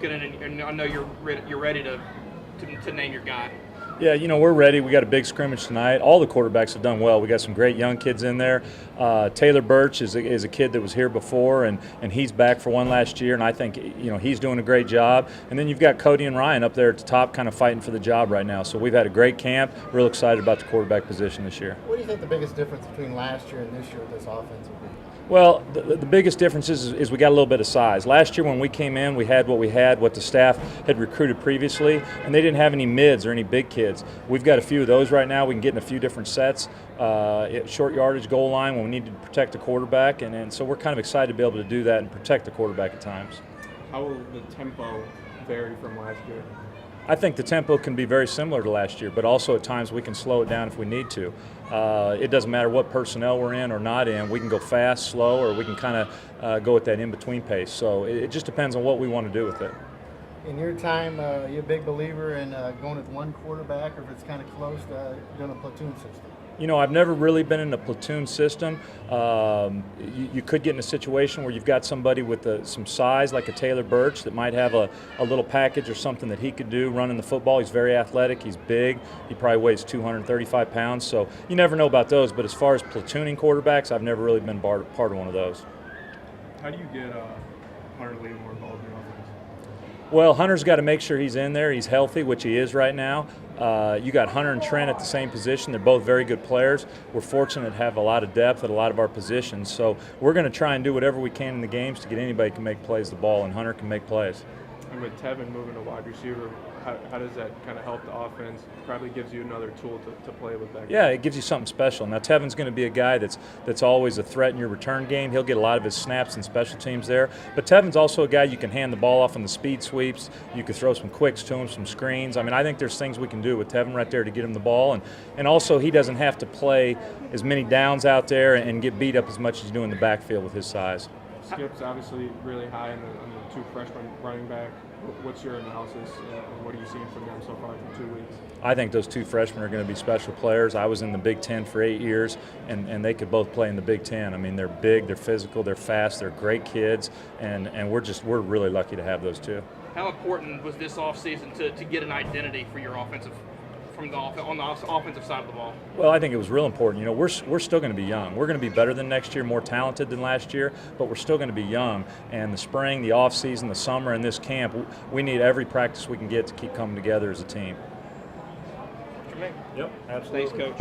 looking, and I know you're ready to name your guy. Yeah, we're ready. We got a big scrimmage tonight. All the quarterbacks have done well. We got some great young kids in there. Taylor Birch is a kid that was here before, and he's back for one last year, and I think he's doing a great job. And then you've got Cody and Ryan up there at the top, kind of fighting for the job right now. So we've had a great camp. Real excited about the quarterback position this year. What do you think the biggest difference between last year and this year with this offense would be? Well, the biggest difference is we got a little bit of size. Last year when we came in, we had what the staff had recruited previously, and they didn't have any mids or any big kids. We've got a few of those right now. We can get in a few different sets, short yardage, goal line when we need to protect the quarterback, and so we're kind of excited to be able to do that and protect the quarterback at times. How will the tempo vary from last year? I think the tempo can be very similar to last year, but also at times we can slow it down if we need to. It doesn't matter what personnel we're in or not in. We can go fast, slow, or we can kind of go at that in-between pace. So it just depends on what we want to do with it. In your time, are you a big believer in going with one quarterback, or if it's kind of close, doing a platoon system? I've never really been in a platoon system. You could get in a situation where you've got somebody with some size, like a Taylor Birch, that might have a little package or something that he could do running the football. He's very athletic. He's big. He probably weighs 235 pounds. So you never know about those. But as far as platooning quarterbacks, I've never really been part of one of those. How do you get Hunter Lee more involved in your offense? Well, Hunter's got to make sure he's in there. He's healthy, which he is right now. You got Hunter and Trent at the same position. They're both very good players. We're fortunate to have a lot of depth at a lot of our positions. So we're going to try and do whatever we can in the games to get anybody who can make plays the ball, and Hunter can make plays. And with Tevin moving to wide receiver, how does that kind of help the offense? Probably gives you another tool to play with back there. Yeah, it gives you something special. Now, Tevin's going to be a guy that's always a threat in your return game. He'll get a lot of his snaps and special teams there. But Tevin's also a guy you can hand the ball off on the speed sweeps. You can throw some quicks to him, some screens. I mean, I think there's things we can do with Tevin right there to get him the ball. And also, he doesn't have to play as many downs out there and get beat up as much as you do in the backfield with his size. Skip's obviously really high on the two freshman running back. What's your analysis, and what are you seeing from them so far through 2 weeks? I think those two freshmen are going to be special players. I was in the Big Ten for 8 years, and they could both play in the Big Ten. I mean, they're big, they're physical, they're fast, they're great kids, and we're really lucky to have those two. How important was this offseason to get an identity for your offensive on the offensive side of the ball? Well, I think it was real important. We're still going to be young. We're going to be better than next year, more talented than last year, but we're still going to be young. And the spring, the off season, the summer, and this camp, we need every practice we can get to keep coming together as a team. What's your name? Yep, absolutely. Thanks, Coach.